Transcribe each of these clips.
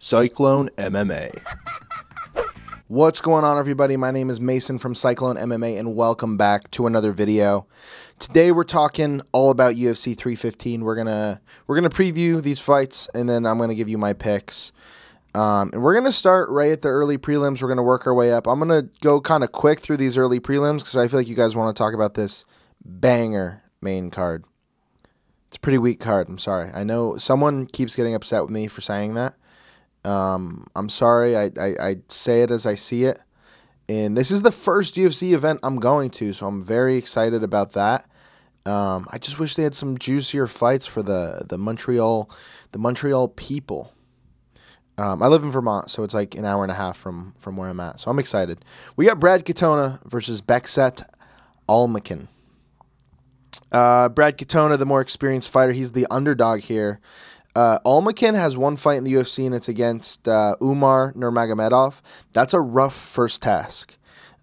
Cyclone MMA. What's going on, everybody? My name is Mason from Cyclone MMA, and welcome back to another video. Today we're talking all about UFC 315. We're gonna preview these fights, and then I'm gonna give you my picks. And we're gonna start right at the early prelims. We're gonna work our way up. I'm gonna go kind of quick through these early prelims because I feel like you guys want to talk about this banger main card. It's a pretty weak card. I'm sorry. I know someone keeps getting upset with me for saying that. I'm sorry. I say it as I see it. And this is the first UFC event I'm going to, so I'm very excited about that. I just wish they had some juicier fights for the Montreal people. I live in Vermont, so it's like an hour and a half from where I'm at. So I'm excited. We got Brad Katona versus Bekset Almakin. Brad Katona, the more experienced fighter, he's the underdog here. Almakin has one fight in the UFC, and it's against Umar Nurmagomedov. That's a rough first task.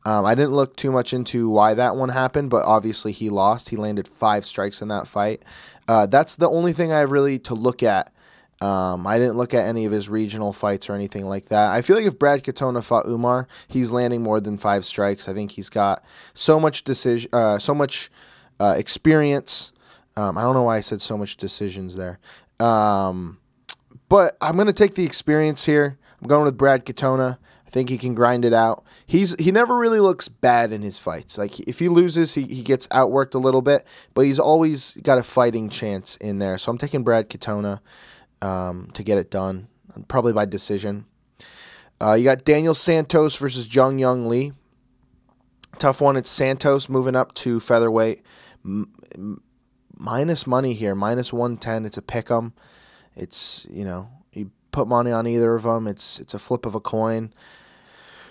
I didn't look too much into why that one happened, but obviously he lost. He landed 5 strikes in that fight. That's the only thing I have really to look at. I didn't look at any of his regional fights or anything like that. I feel like if Brad Katona fought Umar, he's landing more than 5 strikes. I think he's got so much experience. I don't know why I said so much decisions there. But I'm going to take the experience here. I'm going with Brad Katona. I think he can grind it out. He never really looks bad in his fights. Like, if he loses, he gets outworked a little bit, but he's always got a fighting chance in there. So I'm taking Brad Katona to get it done, probably by decision. You got Daniel Santos versus Jung Young Lee. Tough one. It's Santos moving up to featherweight. Minus money here, minus 110. It's a pick 'em. It's, you put money on either of them. It's a flip of a coin.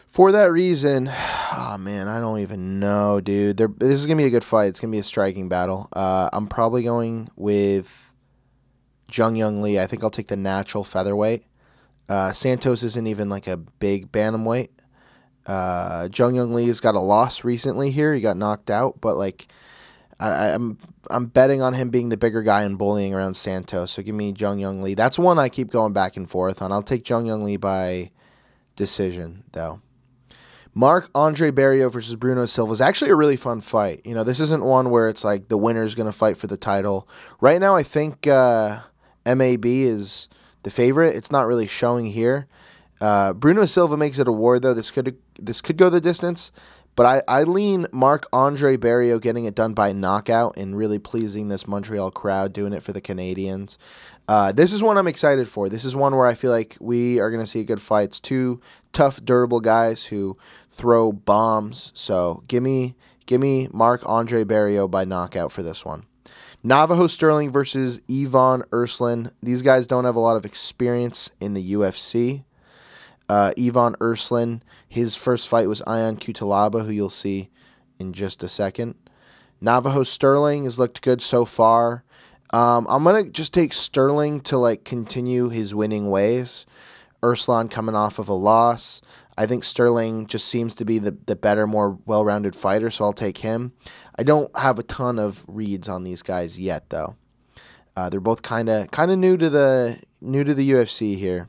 For that reason, oh man, I don't even know, dude. This is gonna be a good fight. It's gonna be a striking battle. I'm probably going with Jung Young Lee. I think I'll take the natural featherweight. Santos isn't even like a big bantamweight. Jung Young Lee has got a loss recently here. He got knocked out, but like, I'm betting on him being the bigger guy and bullying around Santos. So give me Jung Young Lee. That's one I keep going back and forth on. I'll take Jung Young Lee by decision, though. Marc-Andre Barriault versus Bruno Silva is actually a really fun fight. This isn't one where it's like the winner is going to fight for the title. Right now, I think MAB is the favorite. It's not really showing here. Bruno Silva makes it a war, though. This could go the distance. But I lean Marc-Andre Barriault getting it done by knockout and really pleasing this Montreal crowd, doing it for the Canadians. This is one I'm excited for. This is one where I feel like we are going to see a good fight. It's 2 tough, durable guys who throw bombs. So give me Marc-Andre Barriault by knockout for this one. Navajo Sterling versus Ivan Urslan. These guys don't have a lot of experience in the UFC. Ivan Urslan, his first fight was Ion Cutelaba, who you'll see in just a second. Navajo Sterling has looked good so far. I'm going to just take Sterling to continue his winning ways. Urslan coming off of a loss. I think Sterling just seems to be the better, more well-rounded fighter, so I'll take him. I don't have a ton of reads on these guys yet, though. They're both kind of new to the UFC here.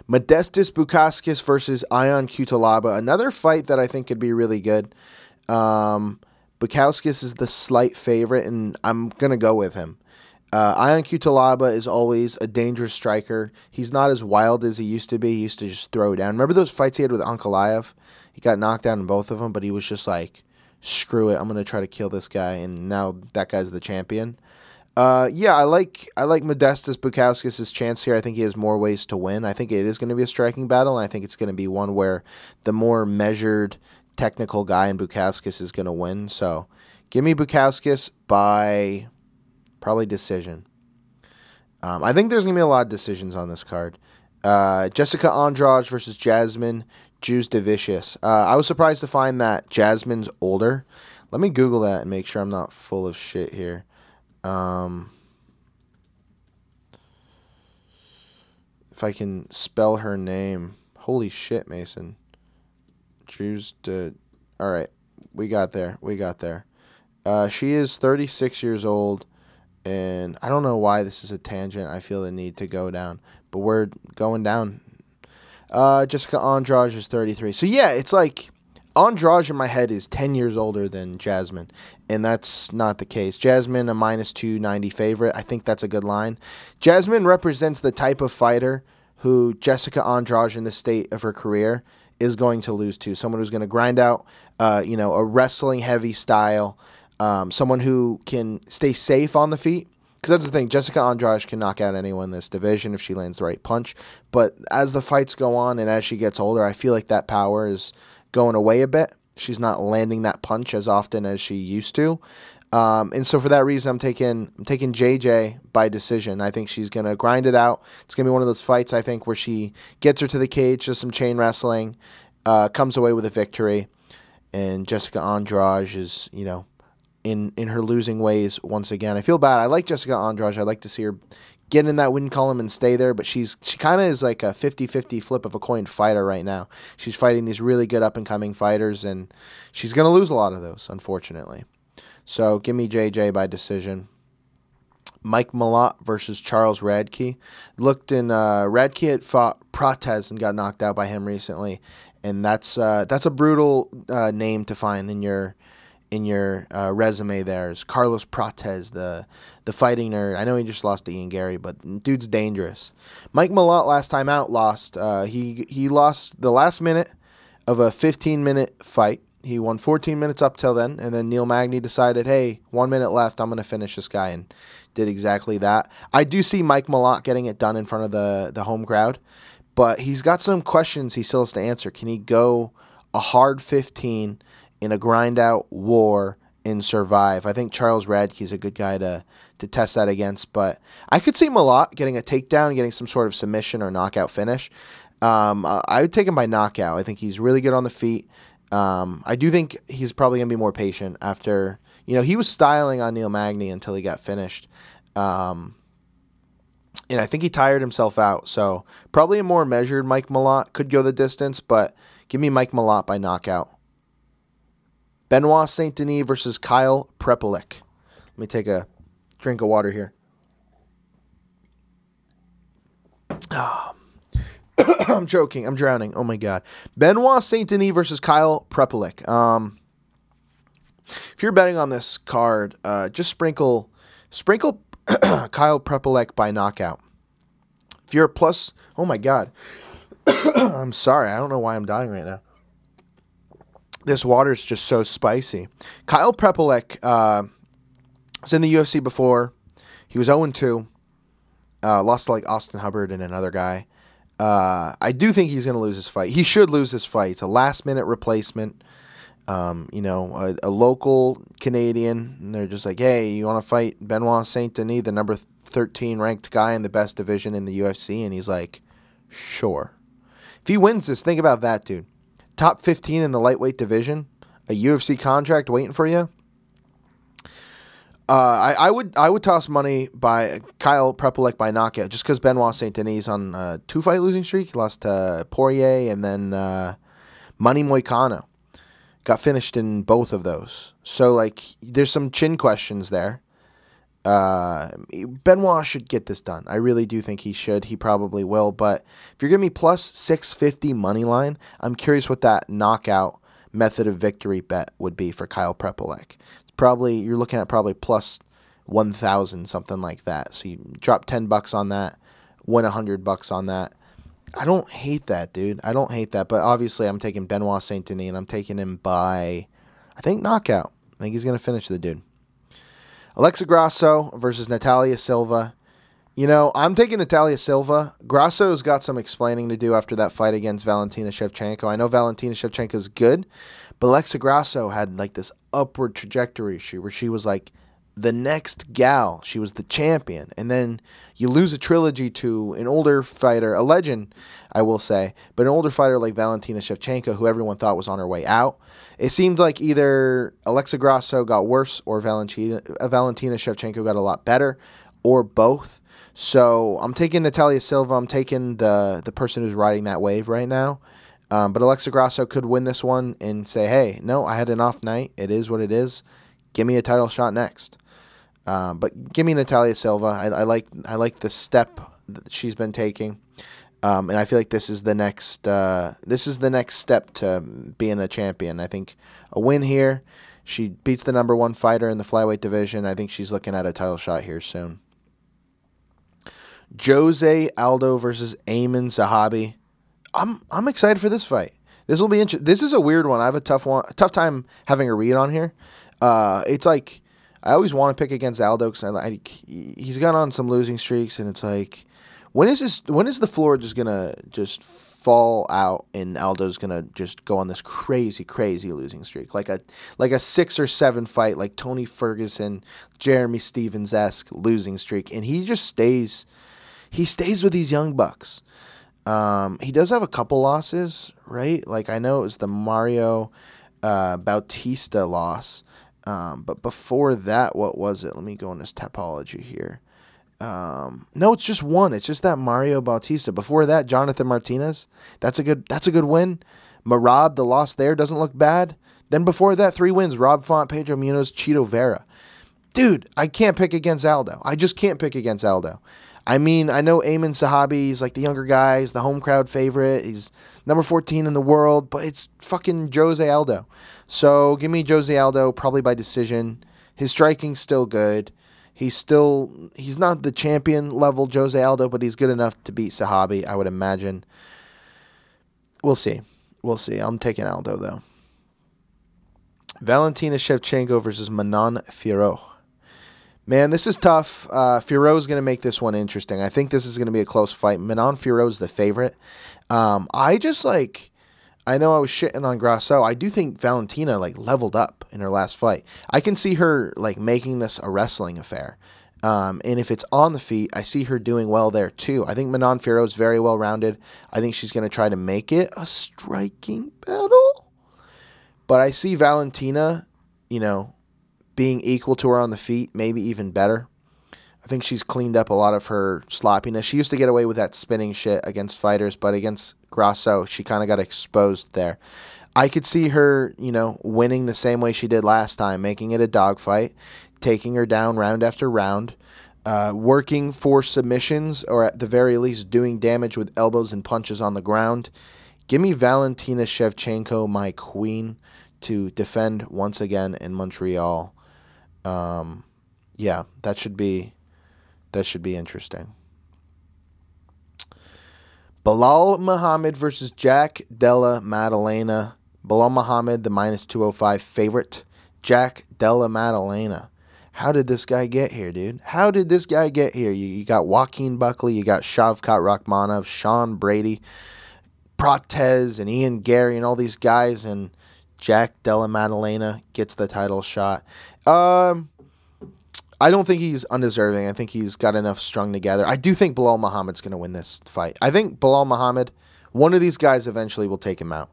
Modestas Bukauskas versus Ion Cutelaba. Another fight that I think could be really good. Bukauskas is the slight favorite, and I'm going to go with him. Ion Cutelaba is always a dangerous striker. He's not as wild as he used to be. He used to just throw down. Remember those fights he had with Ankalaev? He got knocked down in both of them, but he was just like, screw it, I'm going to try to kill this guy, and now that guy's the champion. Yeah, I like Modestas Bukauskas' chance here. I think he has more ways to win. I think it is going to be a striking battle, and I think it's going to be one where the more measured, technical guy in Bukauskas is going to win. So give me Bukauskas by probably decision. I think there's going to be a lot of decisions on this card. Jessica Andrade versus Jasmine Jasudavicius. I was surprised to find that Jasmine's older. Let me Google that and make sure I'm not full of shit here. If I can spell her name. Holy shit, Mason. Alright, we got there. She is 36 years old, and I don't know why this is a tangent I feel the need to go down. but we're going down. Jessica Andrade is 33. So, yeah, it's like Andrade in my head is 10 years older than Jasmine, and that's not the case. Jasmine, a minus 290 favorite. I think that's a good line. Jasmine represents the type of fighter who Jessica Andrade in the state of her career is going to lose to. Someone who's going to grind out, a wrestling-heavy style, someone who can stay safe on the feet. Because that's the thing, Jessica Andrade can knock out anyone in this division if she lands the right punch. But as the fights go on and as she gets older, I feel like that power is going away a bit. She's not landing that punch as often as she used to. And so for that reason, I'm taking JJ by decision. I think she's going to grind it out. It's going to be one of those fights, I think, where she gets her to the cage, does some chain wrestling, comes away with a victory. And Jessica Andrade is, in her losing ways once again. I feel bad. I like Jessica Andrade. I'd like to see her get in that win column and stay there, but she kind of is like a 50-50 flip of a coin fighter right now. She's fighting these really good up-and-coming fighters, and she's going to lose a lot of those, unfortunately. So give me JJ by decision. Mike MacLeod versus Charles Radke. Radke had fought Prates and got knocked out by him recently, and that's a brutal name to find in your resume. There's Carlos Prates, the fighting nerd. I know he just lost to Ian Gary, but dude's dangerous. Mike MacLeod last time out lost. He lost the last minute of a 15-minute fight. He won 14 minutes up till then, and then Neil Magny decided, hey, 1 minute left, I'm going to finish this guy, and did exactly that. I do see Mike MacLeod getting it done in front of the home crowd, but he's got some questions he still has to answer. Can he go a hard 15 in a grind-out war and survive? I think Charles Radke is a good guy to test that against, but I could see MacLeod getting a takedown, getting some sort of submission or knockout finish. I would take him by knockout. I think he's really good on the feet. I do think he's probably going to be more patient after, he was styling on Neil Magny until he got finished. And I think he tired himself out. So probably a more measured Mike MacLeod. Could go the distance, but give me Mike MacLeod by knockout. Benoit Saint Denis versus Kyle Prepelic. Let me take a drink of water here. I'm joking. I'm drowning. Oh, my God. Benoit Saint Denis versus Kyle Prepelic. If you're betting on this card, just sprinkle Kyle Prepelic by knockout. If you're a plus... Oh, my God. I'm sorry. I don't know why I'm dying right now. This water is just so spicy. Kyle Prepelic was in the UFC before. He was 0-2. Lost to Austin Hubbard and another guy. I do think he's going to lose his fight. He should lose his fight. It's a last-minute replacement. A local Canadian. And they're just like, hey, you want to fight Benoit Saint Denis, the number 13 ranked guy in the best division in the UFC? And he's like, sure. If he wins this, think about that, dude. Top 15 in the lightweight division, a UFC contract waiting for you. I would toss money by Kyle Prepelic by knockout just because Benoit Saint Denis on a 2-fight losing streak. He lost to Poirier and then Manny Moicano. Got finished in both of those. So there's some chin questions there. Benoit should get this done. I really do think he should. He probably will. But if you're giving me plus 650 money line, I'm curious what that knockout method of victory bet would be for Kyle Prepelic. You're looking at probably plus 1,000, something like that. So you drop $10 on that, win $100 on that. I don't hate that, dude. I don't hate that. But obviously, I'm taking Benoit Saint Denis, and I'm taking him by, I think, knockout. I think he's going to finish the dude. Alexa Grasso versus Natalia Silva. I'm taking Natalia Silva. Grasso's got some explaining to do after that fight against Valentina Shevchenko. I know Valentina Shevchenko's good, but Alexa Grasso had this upward trajectory where she was the next gal. She was the champion. And then you lose a trilogy to an older fighter, a legend, I will say, but an older fighter like Valentina Shevchenko, who everyone thought was on her way out. It seemed like either Alexa Grasso got worse or Valentina Shevchenko got a lot better, or both. So I'm taking Natalia Silva. I'm taking the person who's riding that wave right now. But Alexa Grasso could win this one and say, hey, no, I had an off night. It is what it is. Give me a title shot next. But give me Natalia Silva. I like the step that she's been taking. And I feel like this is the next step to being a champion. I think a win here, she beats the #1 fighter in the flyweight division. I think she's looking at a title shot here soon. Jose Aldo versus Ayman Zahabi. I'm excited for this fight. This will be interesting. This is a weird one. I have a tough time having a read on here. It's like I always want to pick against Aldo because he's got on some losing streaks, and it's like, when is the floor just gonna just fall out and Aldo's gonna just go on this crazy losing streak, like a 6 or 7 fight, like Tony Ferguson, Jeremy Stevens-esque losing streak, and he just stays. He stays with these young bucks. He does have a couple losses, right? Like, I know it was the Mario Bautista loss. But before that, what was it? Let me go in his topology here. No, it's just one. It's just that Mario Bautista. Before that, Jonathan Martinez. That's a good win. Marab, the loss there doesn't look bad. Then before that, 3 wins. Rob Font, Pedro Munoz, Chito Vera. Dude, I can't pick against Aldo. I just can't pick against Aldo. I mean, I know Ayman Zahabi, he's like the younger guy, he's the home crowd favorite, he's number 14 in the world, but it's fucking Jose Aldo. So give me Jose Aldo, probably by decision. His striking's still good. He's not the champion level Jose Aldo, but he's good enough to beat Zahabi, I would imagine. We'll see. I'm taking Aldo, though. Valentina Shevchenko versus Manon Fiorot. Man, this is tough. Fiorot's going to make this one interesting. I think this is going to be a close fight. Manon Fiorot's the favorite. I know I was shitting on Grasso. I do think Valentina leveled up in her last fight. I can see her making this a wrestling affair. And if it's on the feet, I see her doing well there too. I think Manon Fiorot's very well rounded. I think she's going to try to make it a striking battle. But I see Valentina, being equal to her on the feet, maybe even better. I think she's cleaned up a lot of her sloppiness. She used to get away with that spinning shit against fighters, but against Grasso, she kind of got exposed there. I could see her, winning the same way she did last time, making it a dogfight, taking her down round after round, working for submissions, or at the very least doing damage with elbows and punches on the ground. Give me Valentina Shevchenko, my queen, to defend once again in Montreal. Yeah, that should be interesting. Belal Muhammad versus Jack Della Maddalena. Belal Muhammad, the -205 favorite. Jack Della Maddalena. How did this guy get here, dude? How did this guy get here? You got Joaquin Buckley, you got Shavkat Rakhmonov, Sean Brady, Protez, and Ian Gary, and all these guys, and Jack Della Maddalena gets the title shot. I don't think he's undeserving. I think he's got enough strung together. I do think Belal Muhammad's going to win this fight. I think Belal Muhammad, one of these guys eventually will take him out.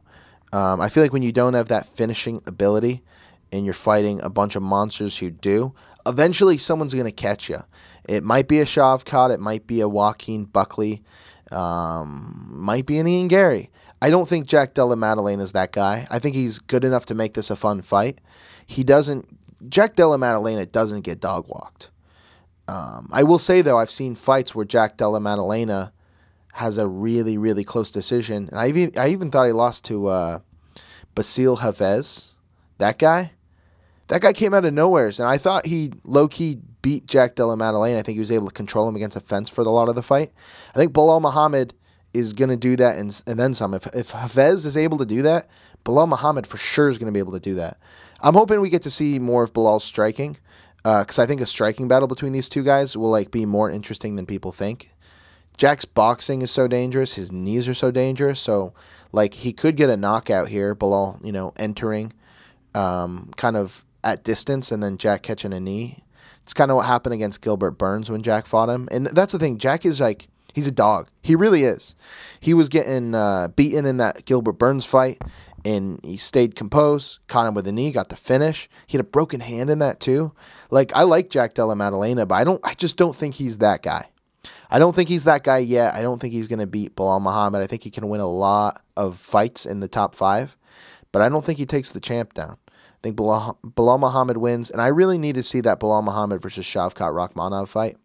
I feel like when you don't have that finishing ability and you're fighting a bunch of monsters who do, eventually someone's going to catch you. It might be a Shavkat. It might be a Joaquin Buckley. Might be an Ian Gary. I don't think Jack Della Maddalena is that guy. I think he's good enough to make this a fun fight. Jack Della Maddalena doesn't get dog walked. I will say, though, I've seen fights where Jack Della Maddalena has a really, really close decision. And I even thought he lost to Basil Havez. That guy came out of nowhere. And I thought he low-key beat Jack Della Maddalena. I think he was able to control him against a fence for a lot of the fight. I think Belal Muhammad is going to do that and then some. If Havez is able to do that, Belal Muhammad for sure is going to be able to do that. I'm hoping we get to see more of Belal's striking, because I think a striking battle between these two guys will be more interesting than people think. Jack's boxing is so dangerous, his knees are so dangerous, so he could get a knockout here. Belal, entering kind of at distance, and then Jack catching a knee. It's kind of what happened against Gilbert Burns when Jack fought him, and that's the thing. Jack is he's a dog. He really is. He was getting beaten in that Gilbert Burns fight, and he stayed composed, caught him with a knee, got the finish. He had a broken hand in that too. I like Jack Della Maddalena, but I just don't think he's that guy. I don't think he's that guy yet. I don't think he's going to beat Belal Muhammad. I think he can win a lot of fights in the top 5, but I don't think he takes the champ down. I think Belal Muhammad wins, and I really need to see that Belal Muhammad versus Shavkat Rakhmonov fight.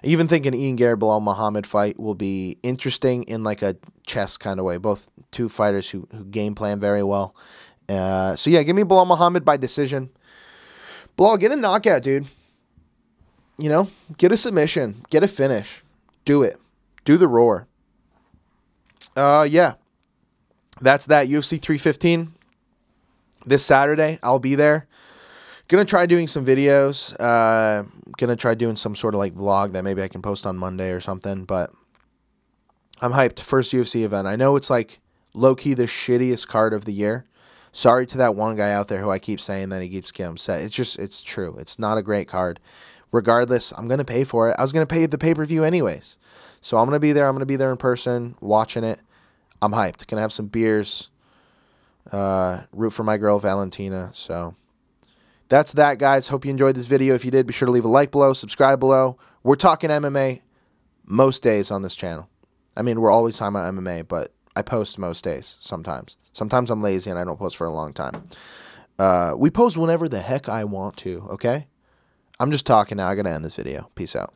even think an Ian Gary Bilal Muhammad fight will be interesting in like a chess kind of way. Both two fighters who game plan very well. So yeah, give me Bilal Muhammad by decision. Bilal, get a knockout, dude. You know, get a submission, get a finish, do it, do the roar. Yeah, that's that. UFC 315 this Saturday. I'll be there. Gonna try doing some videos. Gonna try doing some sort of like vlog that maybe I can post on Monday or something. But I'm hyped. First UFC event. I know it's like low-key the shittiest card of the year. Sorry to that one guy out there who I keep saying that he keeps getting upset. It's true. It's not a great card. Regardless, I'm going to pay for it. I was going to pay the pay-per-view anyways. So I'm going to be there. I'm going to be there in person watching it. I'm hyped. Going to have some beers. Root for my girl, Valentina. So that's that, guys. Hope you enjoyed this video. If you did, be sure to leave a like below, subscribe below. We're talking MMA most days on this channel. I mean, we're always talking about MMA, but I post most days sometimes. Sometimes I'm lazy and I don't post for a long time. We post whenever the heck I want to, okay? I'm just talking now. I got to end this video. Peace out.